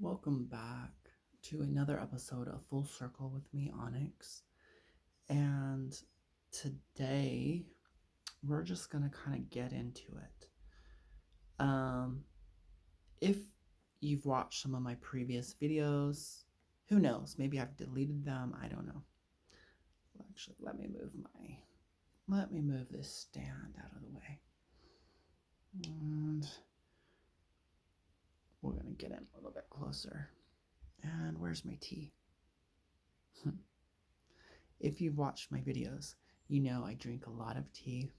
Welcome back to another episode of Full Circle with me, Onyx. And today we're just going to kind of get into it. If you've watched some of my previous videos, who knows? Maybe I've deleted them. I don't know. Actually, let me move this stand out of the way. And we're going to get in a little bit closer. And where's my tea? If you've watched my videos, you know I drink a lot of tea.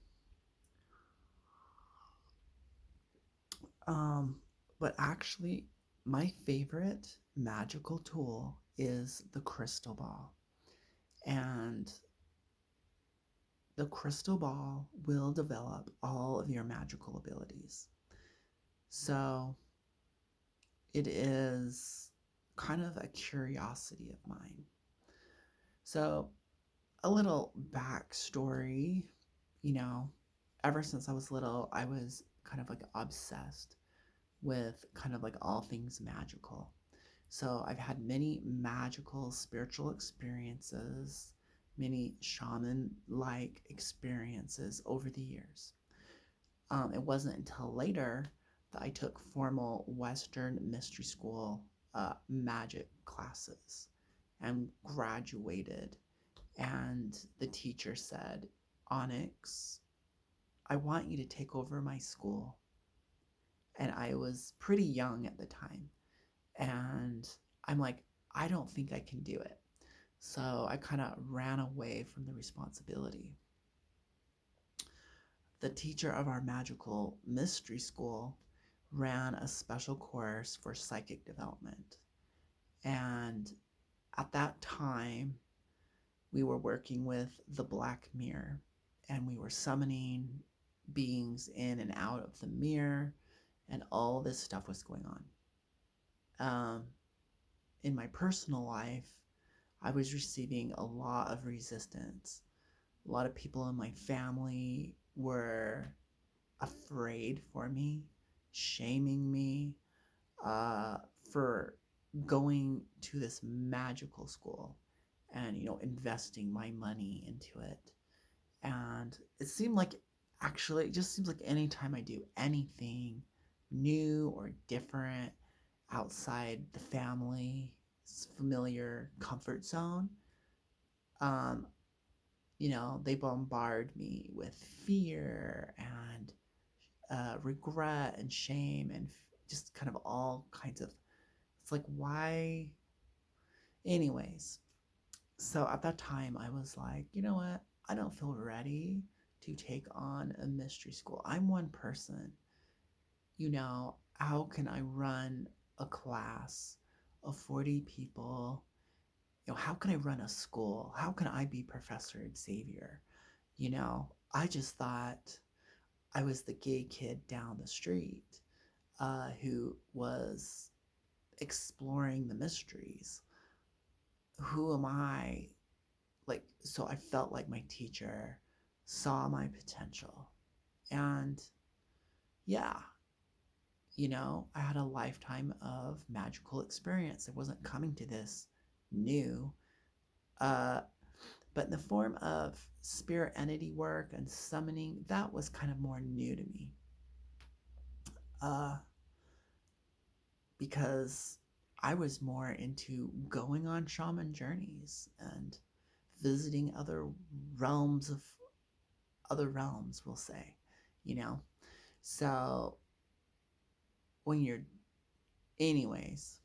But actually, my favorite magical tool is the crystal ball. And the crystal ball will develop all of your magical abilities. So it is kind of a curiosity of mine. So, a little backstory, you know, ever since I was little, I was kind of like obsessed with kind of like all things magical. So I've had many magical spiritual experiences, many shaman like experiences over the years. It wasn't until later that I took formal Western mystery school magic classes and graduated. And the teacher said, Onyx, I want you to take over my school. And I was pretty young at the time. And I'm like, I don't think I can do it. So I kind of ran away from the responsibility. The teacher of our magical mystery school ran a special course for psychic development. And at that time, we were working with the Black Mirror and we were summoning beings in and out of the mirror, and all this stuff was going on. In my personal life, I was receiving a lot of resistance. A lot of people in my family were afraid for me, shaming me uh, for going to this magical school and, investing my money into it. And it seemed like, actually, it just seems like anytime I do anything new or different outside the family's familiar comfort zone, um, they bombard me with fear and regret and shame and just kind of all kinds of. It's like, why? Anyways, so at that time, I was like, you know what? I don't feel ready to take on a mystery school. I'm one person. How can I run a class of 40 people? How can I run a school? How can I be Professor Xavier? I just thought I was the gay kid down the street who was exploring the mysteries. Who am I? So I felt like my teacher saw my potential. And yeah, I had a lifetime of magical experience. I wasn't coming to this new. Uh, but in the form of spirit entity work and summoning, that was kind of more new to me. Uh, because I was more into going on shaman journeys and visiting other realms, we'll say, you know. So when you're, anyways,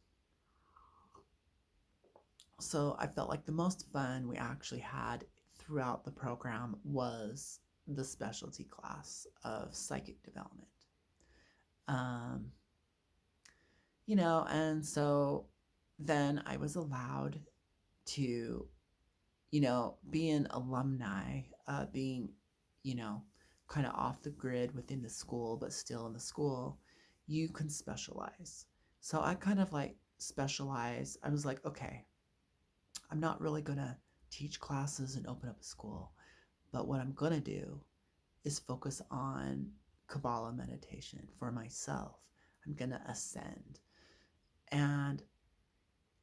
so I felt like the most fun we actually had throughout the program was the specialty class of psychic development. Um, and so then I was allowed to, be an alumni, being, you know, kind of off the grid within the school, but still in the school, you can specialize. So I kind of like specialize. I was like, okay, I'm not really going to teach classes and open up a school, but what I'm going to do is focus on Kabbalah meditation for myself. I'm going to ascend. And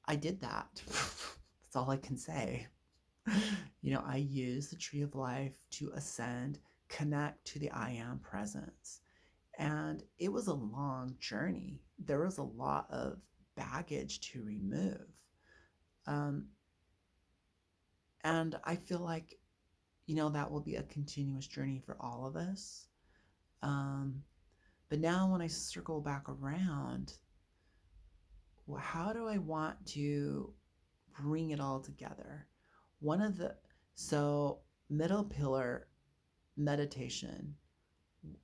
I did that. That's all I can say. I use the tree of life to ascend, connect to the I am presence. And it was a long journey. There was a lot of baggage to remove. Um, and I feel like, that will be a continuous journey for all of us. Um, but now when I circle back around, how do I want to bring it all together? One of the, so middle pillar meditation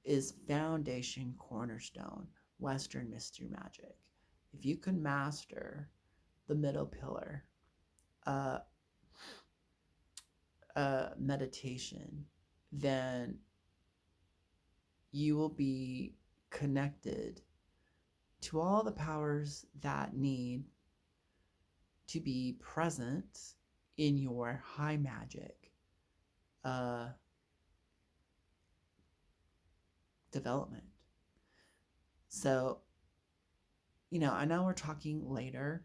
is foundation cornerstone Western mystery magic. If you can master the middle pillar, uh, meditation, then you will be connected to all the powers that need to be present in your high magic uh, development. So, I know we're talking later,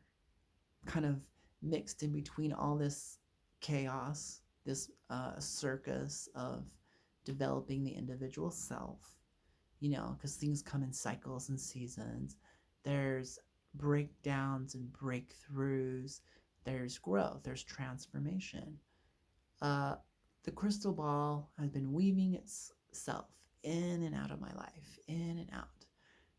kind of mixed in between all this chaos, this circus of developing the individual self, because things come in cycles and seasons. There's breakdowns and breakthroughs, there's growth, there's transformation. Uh, the crystal ball has been weaving itself in and out of my life, in and out.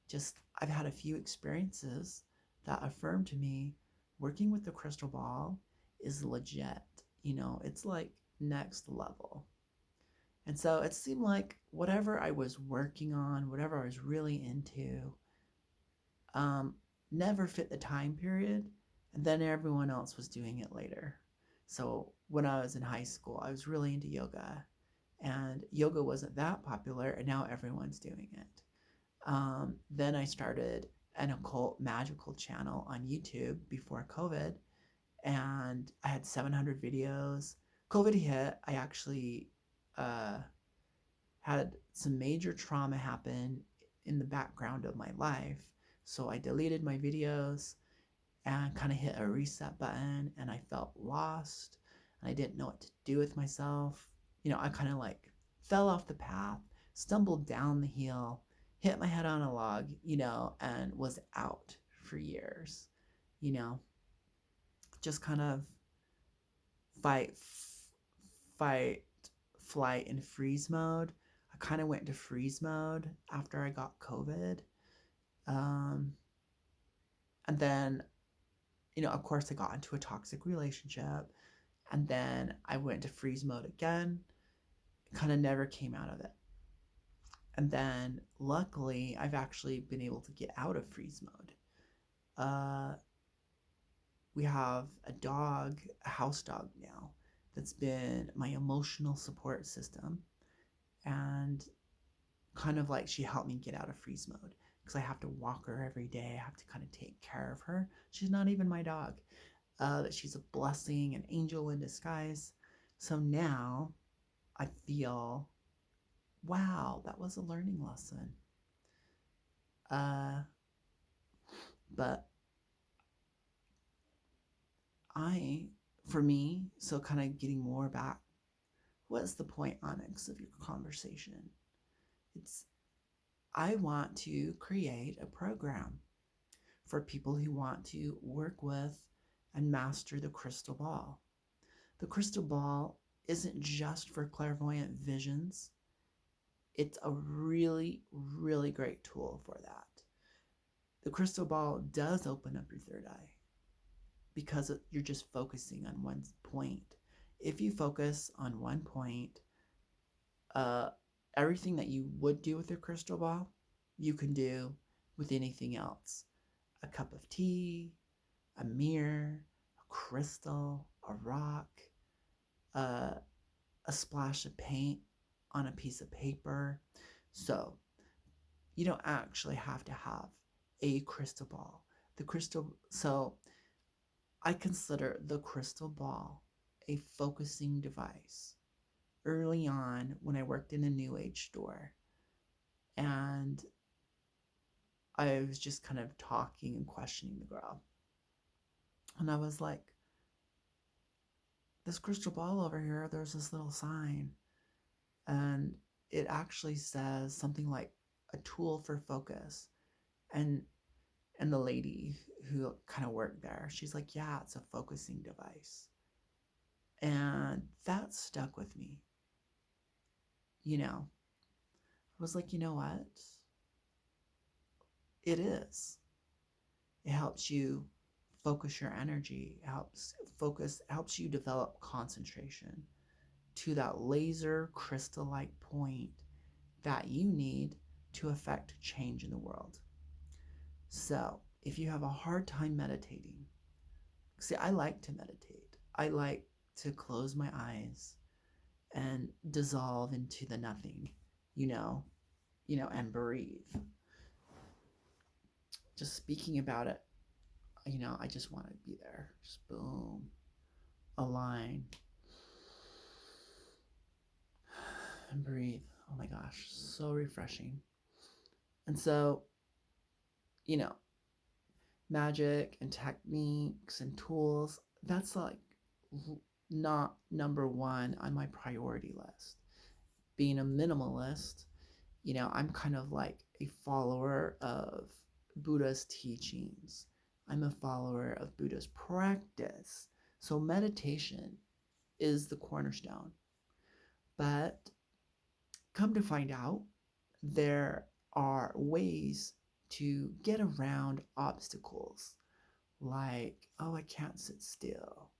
Just, I've had a few experiences that affirm to me working with the crystal ball is legit. It's like next level. And so it seemed like whatever I was working on, whatever I was really into, um, never fit the time period. And then everyone else was doing it later. So when I was in high school, I was really into yoga. And yoga wasn't that popular, and now everyone's doing it. Then I started an occult magical channel on YouTube before COVID, and I had 700 videos. COVID hit. I actually uh, had some major trauma happen in the background of my life. So I deleted my videos and kind of hit a reset button, and I felt lost and I didn't know what to do with myself. I kind of like fell off the path, stumbled down the hill, hit my head on a log, and was out for years. You know, just kind of fight, fight, flight, and freeze mode. I kind of went into freeze mode after I got COVID. Um, and then, of course, I got into a toxic relationship. And then I went into freeze mode again, kind of never came out of it. And then luckily, I've actually been able to get out of freeze mode. Uh, we have a dog, a house dog now, that's been my emotional support system. And kind of like she helped me get out of freeze mode because I have to walk her every day. I have to kind of take care of her. She's not even my dog. That she's a blessing, an angel in disguise. So now I feel, wow, that was a learning lesson. Uh, but for me, so kind of getting more back, what's the point, Onyx, of your conversation? It's, I want to create a program for people who want to work with and master the crystal ball. The crystal ball isn't just for clairvoyant visions. It's a really, really great tool for that. The crystal ball does open up your third eye because you're just focusing on one point. If you focus on one point, uh, everything that you would do with your crystal ball, you can do with anything else. A cup of tea, a mirror, a crystal, a rock, uh, a splash of paint on a piece of paper. So you don't actually have to have a crystal ball. So I consider the crystal ball a focusing device. Early on, when I worked in a new age store, and I was just kind of talking and questioning the girl. And I was like, this crystal ball over here, there's this little sign. And it actually says something like a tool for focus. And the lady who kind of worked there, she's like, yeah, it's a focusing device. And that stuck with me. You know, I was like, you know what? It is. It helps you focus your energy, helps you develop concentration to that laser crystal-like point that you need to affect change in the world. So, if you have a hard time meditating, see, I like to meditate. I like to close my eyes and dissolve into the nothing, you know, and breathe. Just speaking about it, I just want to be there. Just boom, align, and breathe. Oh my gosh, so refreshing. And so, you know, magic and techniques and tools, that's like not number one on my priority list. Being a minimalist, I'm kind of like a follower of Buddha's teachings. I'm a follower of Buddha's practice. So meditation is the cornerstone. But come to find out, there are ways to get around obstacles like, oh, I can't sit still.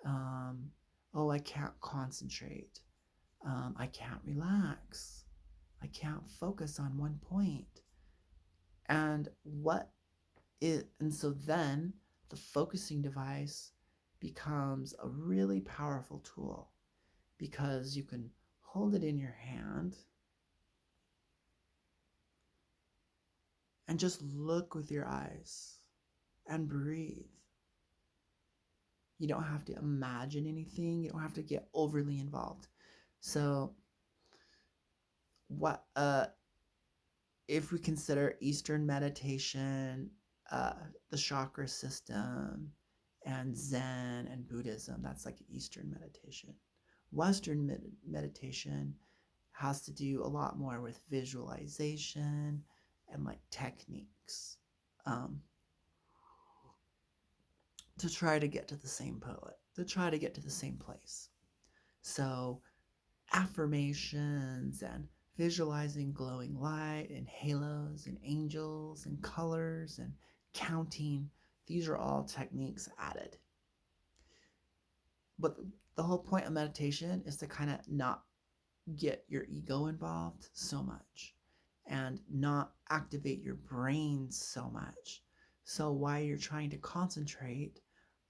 Um, oh, I can't concentrate. I can't relax. I can't focus on one point. And so then the focusing device becomes a really powerful tool because you can hold it in your hand and just look with your eyes and breathe. You don't have to imagine anything. You don't have to get overly involved. So what if we consider Eastern meditation, uh, the chakra system, and Zen and Buddhism, that's like Eastern meditation. Western meditation has to do a lot more with visualization and like techniques, um, to try to get to the same poet, to try to get to the same place. So affirmations and visualizing glowing light and halos and angels and colors and counting, these are all techniques added. But the whole point of meditation is to kind of not get your ego involved so much and not activate your brain so much. So while you're trying to concentrate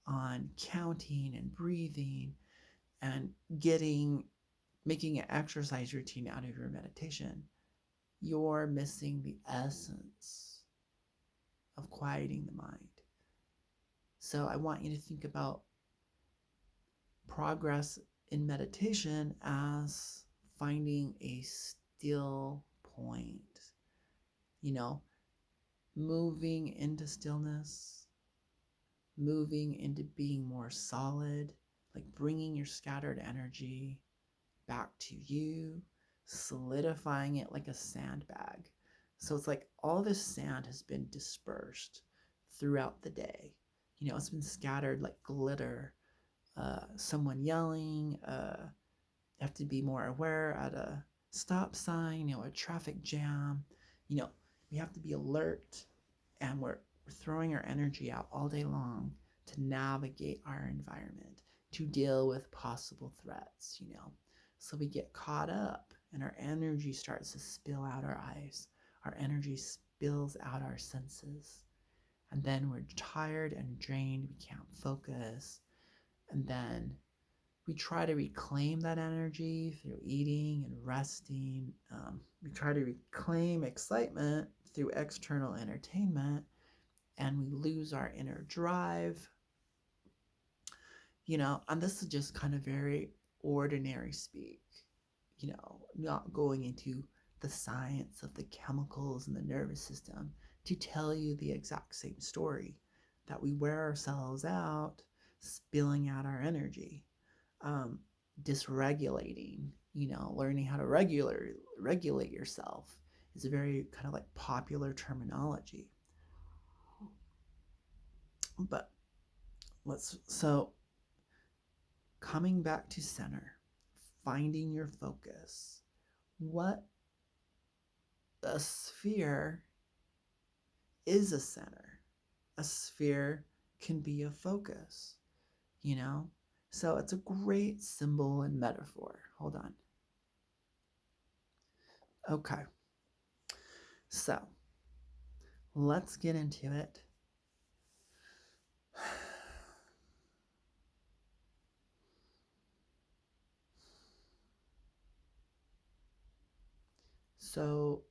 on counting and breathing and making an exercise routine out of your meditation, you're missing the essence of quieting the mind. So I want you to think about progress in meditation as finding a still point, you know, moving into stillness, moving into being more solid, like bringing your scattered energy back to you, solidifying it like a sandbag. So it's like all this sand has been dispersed throughout the day. It's been scattered like glitter. Someone yelling, you have to be more aware at a stop sign, a traffic jam. We have to be alert, and we're throwing our energy out all day long to navigate our environment, to deal with possible threats. So we get caught up and our energy starts to spill out our eyes. Our energy spills out our senses. And then we're tired and drained. We can't focus. And then we try to reclaim that energy through eating and resting. We try to reclaim excitement through external entertainment, and we lose our inner drive. And this is just kind of very ordinary speak, not going into the science of the chemicals in the nervous system. to tell you the exact same story, that we wear ourselves out, spilling out our energy, um, dysregulating, learning how to regulate yourself is a very kind of like popular terminology. But so coming back to center, finding your focus. What a sphere is a center. A sphere can be a focus, you know? So it's a great symbol and metaphor. Hold on. Okay. So let's get into it. So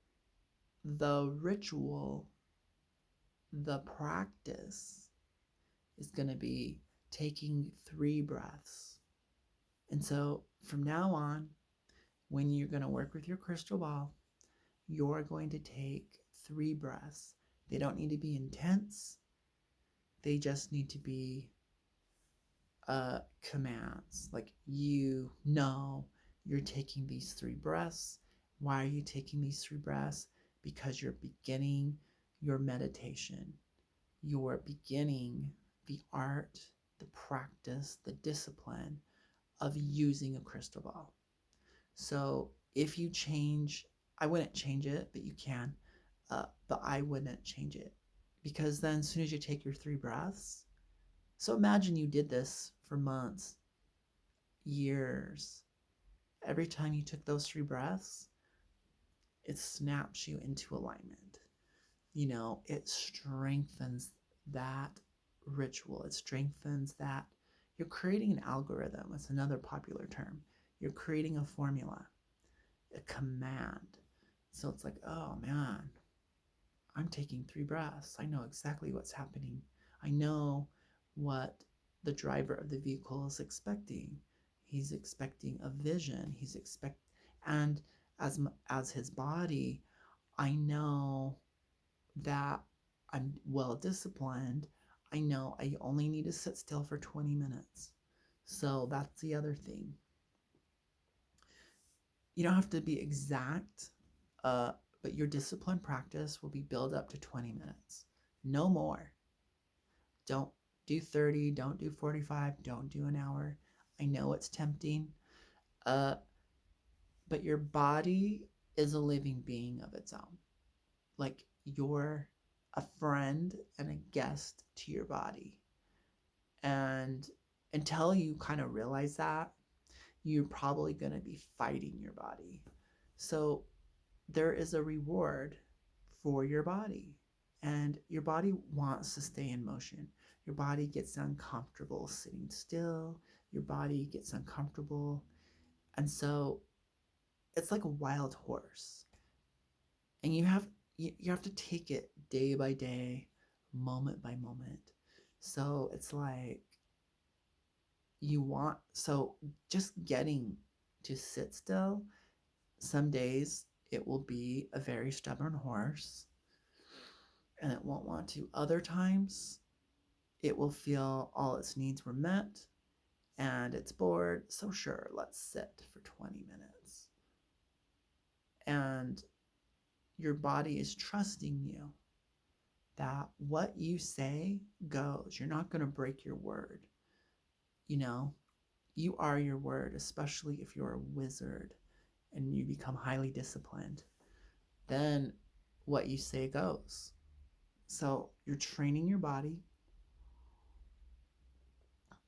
the ritual, the practice is going to be taking 3 breaths. And so from now on, when you're going to work with your crystal ball, you're going to take 3 breaths. They don't need to be intense. They just need to be commands. Like you're taking these 3 breaths. Why are you taking these 3 breaths? Because you're beginning your meditation. You're beginning the art, the practice, the discipline of using a crystal ball. So if you change, I wouldn't change it, but you can. But I wouldn't change it, because then as soon as you take your 3 breaths, so imagine you did this for months, years. Every time you took those 3 breaths, it snaps you into alignment. It strengthens that ritual. It strengthens that. You're creating an algorithm. It's another popular term. You're creating a formula, a command. So it's like, oh man, I'm taking 3 breaths. I know exactly what's happening. I know what the driver of the vehicle is expecting. He's expecting a vision. And as his body, I know that I'm well disciplined. I know I only need to sit still for 20 minutes. So that's the other thing. You don't have to be exact, but your discipline practice will be built up to 20 minutes. No more. Don't do 30, don't do 45, don't do an hour. I know it's tempting, uh, but your body is a living being of its own. Like you're a friend and a guest to your body. And until you kind of realize that, you're probably going to be fighting your body. So there is a reward for your body, and your body wants to stay in motion. Your body gets uncomfortable sitting still. Your body gets uncomfortable. And so it's like a wild horse. And you have to take it day by day, moment by moment. So it's like so just getting to sit still, some days it will be a very stubborn horse and it won't want to. Other times it will feel all its needs were met and it's bored. So sure, let's sit for 20 minutes. And your body is trusting you that what you say goes. You're not going to break your word. You are your word, especially if you're a wizard and you become highly disciplined. Then what you say goes. So you're training your body,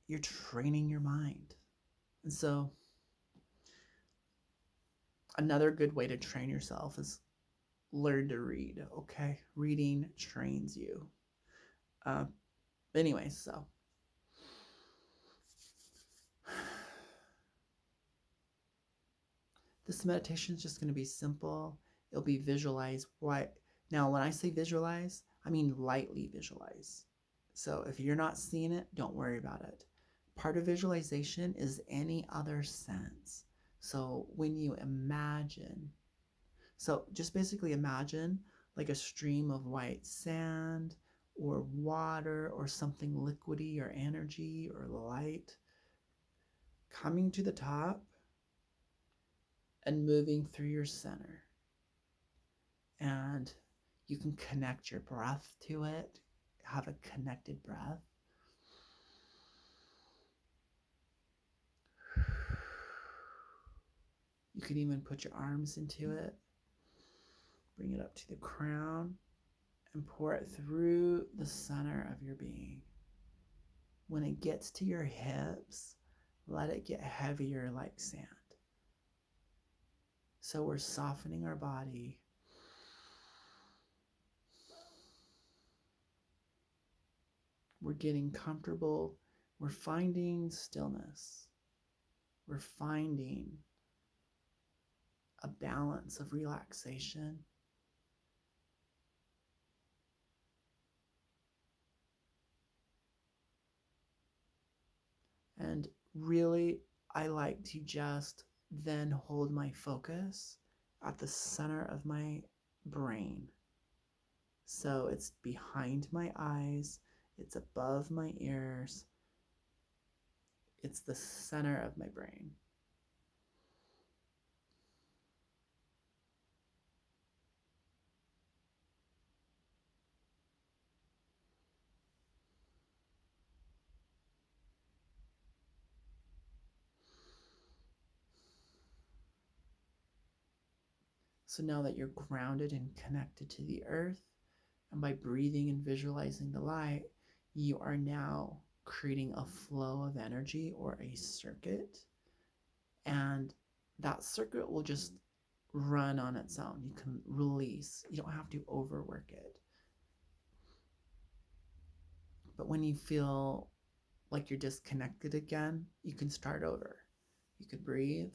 you're training your mind. And so another good way to train yourself is learn to read, okay? Reading trains you. Anyway, so this meditation is just going to be simple. It'll be visualize. Now, when I say visualize, I mean lightly visualize. So if you're not seeing it, don't worry about it. Part of visualization is any other sense. So when you imagine, so just basically imagine like a stream of white sand or water or something liquidy or energy or light coming to the top and moving through your center. And you can connect your breath to it, have a connected breath. You can even put your arms into it, bring it up to the crown, and pour it through the center of your being. When it gets to your hips, let it get heavier like sand. So we're softening our body. We're getting comfortable. We're finding stillness. We're finding a balance of relaxation. And really, I like to just then hold my focus at the center of my brain. So it's behind my eyes, it's above my ears, it's the center of my brain. So now that you're grounded and connected to the earth, and by breathing and visualizing the light, you are now creating a flow of energy or a circuit. And that circuit will just run on its own. You can release, you don't have to overwork it. But when you feel like you're disconnected again, you can start over. You could breathe.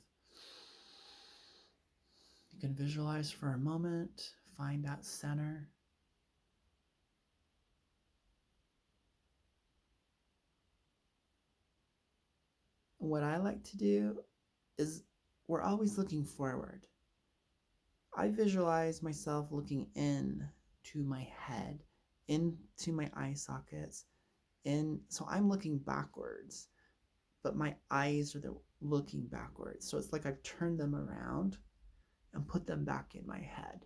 You can visualize for a moment, find that center. What I like to do is we're always looking forward. I visualize myself looking in to my head, into my eye sockets, so I'm looking backwards, but my eyes are looking backwards. So it's like I've turned them around and put them back in my head.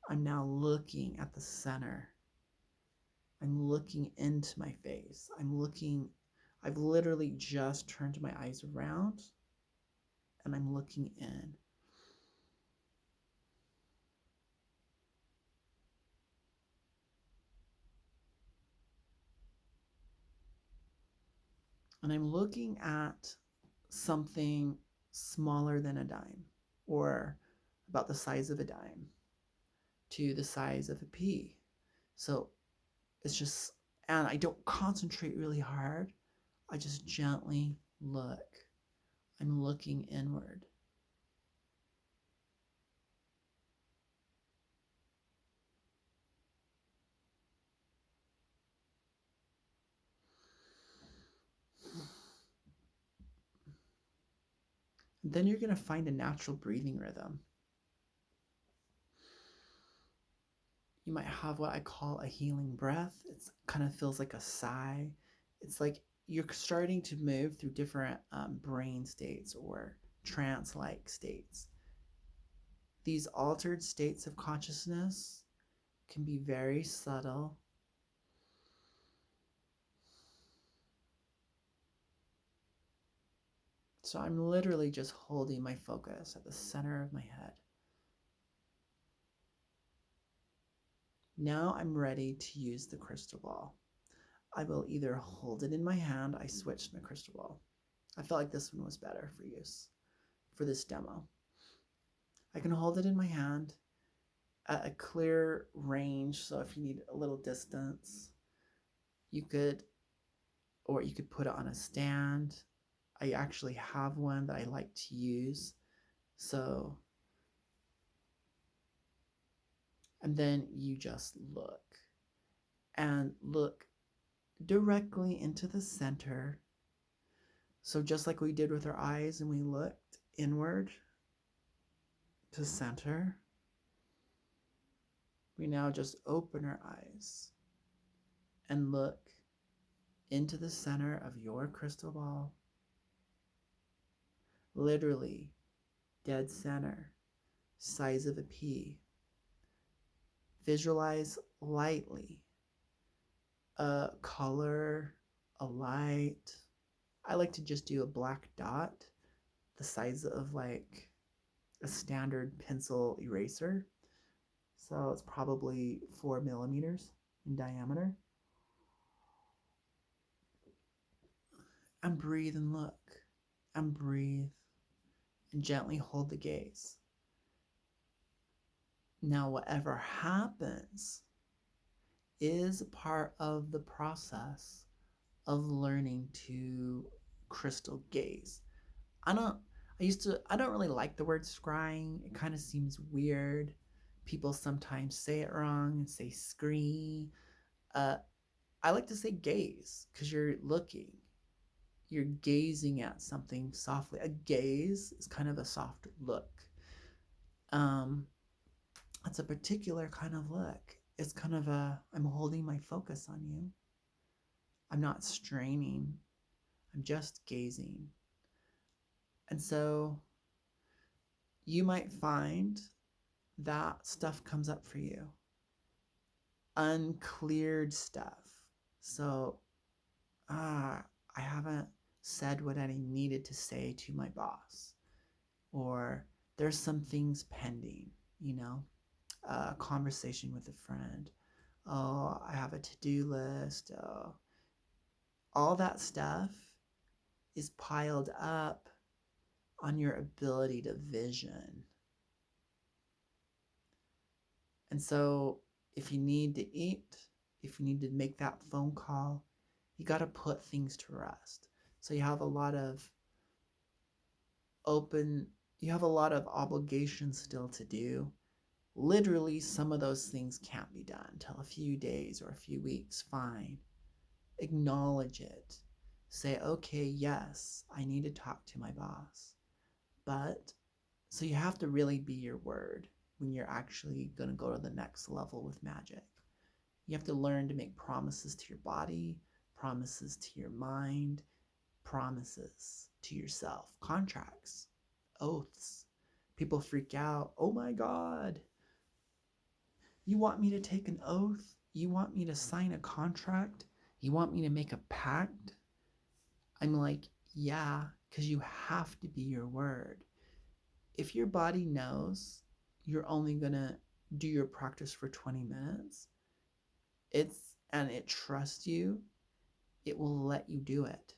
I'm now looking at the center. I'm looking into my face. I've literally just turned my eyes around and I'm looking in. And I'm looking at something smaller than a dime, or about the size of a dime to the size of a pea. So it's just, and I don't concentrate really hard. I just gently look. I'm looking inward. Then you're going to find a natural breathing rhythm. You might have what I call a healing breath. It kind of feels like a sigh. It's like you're starting to move through different brain states or trance-like states. These altered states of consciousness can be very subtle. So I'm literally just holding my focus at the center of my head. Now I'm ready to use the crystal ball. I will either hold it in my hand. I switched my crystal ball. I felt like this one was better for use for this demo. I can hold it in my hand at a clear range. So if you need a little distance, you could put it on a stand. I actually have one that I like to use. So, and then you just look directly into the center. So just like we did with our eyes and we looked inward to center, we now just open our eyes and look into the center of your crystal ball, literally dead center, size of a pea. Visualize lightly a color, a light. I like to just do a black dot, the size of like a standard pencil eraser. So it's probably 4 millimeters in diameter. And breathe and look. And breathe. And gently hold the gaze. Now, whatever happens is part of the process of learning to crystal gaze. I don't really like the word scrying. It kind of seems weird. People sometimes say it wrong and say scree. I like to say gaze because you're looking. You're gazing at something softly. A gaze is kind of a soft look. It's a particular kind of look. It's kind of I'm holding my focus on you. I'm not straining. I'm just gazing. And so you might find that stuff comes up for you. Uncleared stuff. So, I haven't said what I needed to say to my boss. Or there's some things pending, a conversation with a friend. Oh, I have a to-do list. Oh, all that stuff is piled up on your ability to vision. And so if you need to eat, if you need to make that phone call, you got to put things to rest. So you have a lot of obligations still to do. Literally, some of those things can't be done until a few days or a few weeks. Fine. Acknowledge it. Say, okay, yes, I need to talk to my boss. But, so you have to really be your word when you're actually going to go to the next level with magic. You have to learn to make promises to your body, promises to your mind, promises to yourself, contracts, oaths. People freak out. Oh my God. You want me to take an oath? You want me to sign a contract? You want me to make a pact? I'm like, yeah, because you have to be your word. If your body knows you're only going to do your practice for 20 minutes, and it trusts you, it will let you do it.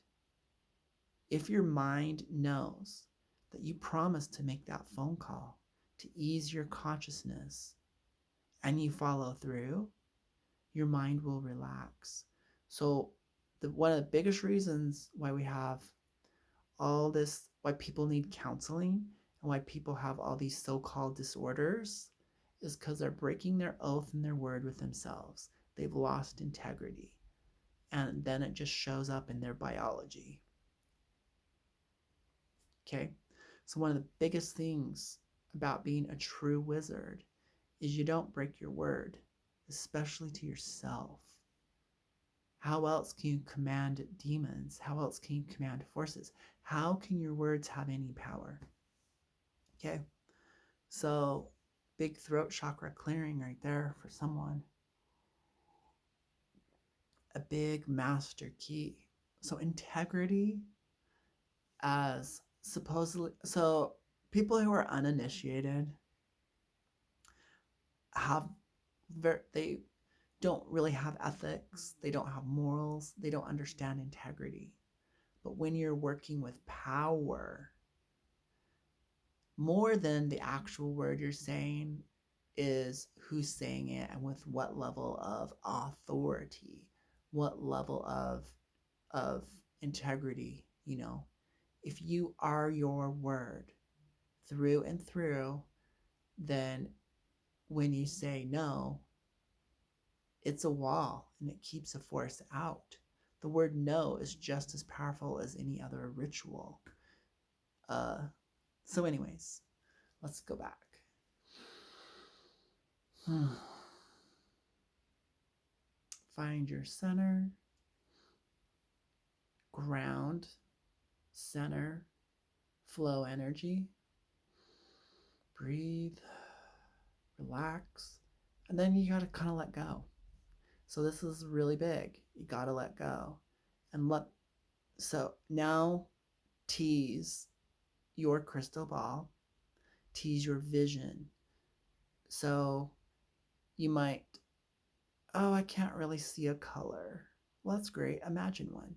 If your mind knows that you promised to make that phone call to ease your consciousness and you follow through, your mind will relax. So one of the biggest reasons why we have all this, why people need counseling and why people have all these so-called disorders is because they're breaking their oath and their word with themselves. They've lost integrity. And then it just shows up in their biology. Okay? So one of the biggest things about being a true wizard is you don't break your word, especially to yourself. How else can you command demons? How else can you command forces? How can your words have any power? Okay? So, big throat chakra clearing right there for someone. A big master key. So, integrity as supposedly, so people who are uninitiated they don't really have ethics, they don't have morals, they don't understand integrity. But when you're working with power, more than the actual word you're saying is who's saying it and with what level of authority, what level of integrity, If you are your word through and through, then when you say no, it's a wall and it keeps a force out. The word no is just as powerful as any other ritual. So anyways, let's go back. Find your center, ground, center, flow energy. Breathe, relax, and then you got to kind of let go. So this is really big. You got to let go and let. So now tease your crystal ball, tease your vision. So you might, oh, I can't really see a color. Well, that's great. Imagine one.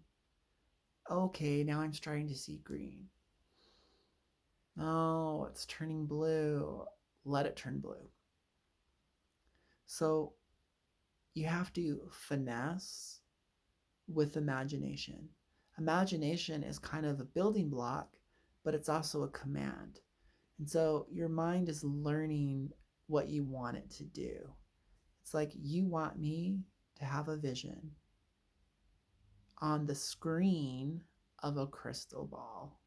Okay, now I'm starting to see green. Oh, it's turning blue. Let it turn blue. So you have to finesse with imagination. Imagination is kind of a building block, but it's also a command. And so your mind is learning what you want it to do. It's like you want me to have a vision on the screen of a crystal ball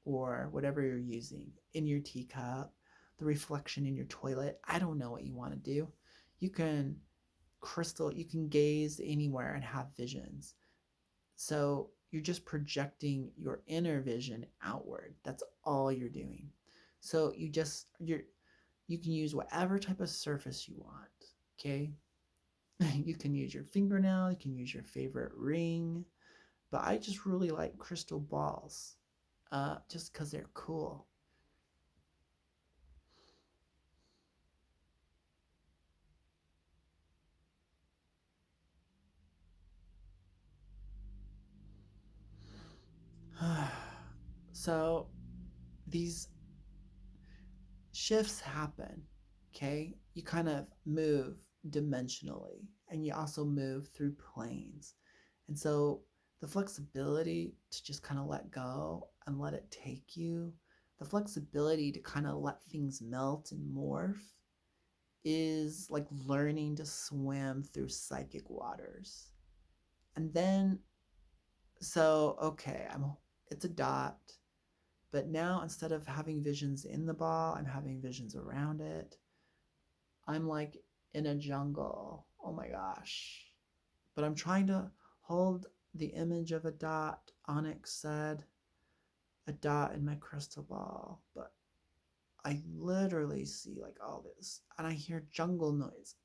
or whatever you're using in your teacup, the reflection in your toilet. I don't know what you want to do. You can you can gaze anywhere and have visions. So you're just projecting your inner vision outward. That's all you're doing. So you can use whatever type of surface you want. Okay. You can use your fingernail, you can use your favorite ring, but I just really like crystal balls, just because they're cool. So these shifts happen, okay? You kind of move dimensionally and you also move through planes. And so the flexibility to just kind of let go and let it take you, the flexibility to kind of let things melt and morph is like learning to swim through psychic waters. And then, so, okay, it's a dot, but now instead of having visions in the ball, I'm having visions around it. I'm like in a jungle. Oh my gosh. But I'm trying to hold the image of a dot. Onyx said, a dot in my crystal ball. But I literally see like all this and I hear jungle noise.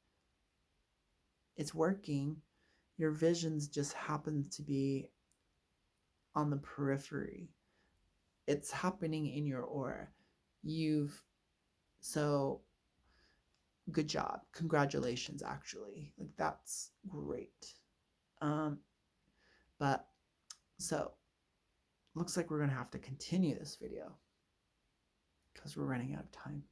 It's working. Your visions just happen to be on the periphery. It's happening in your aura. You've, so good job. Congratulations, actually. Like, that's great. Um, but so looks like we're gonna have to continue this video because we're running out of time.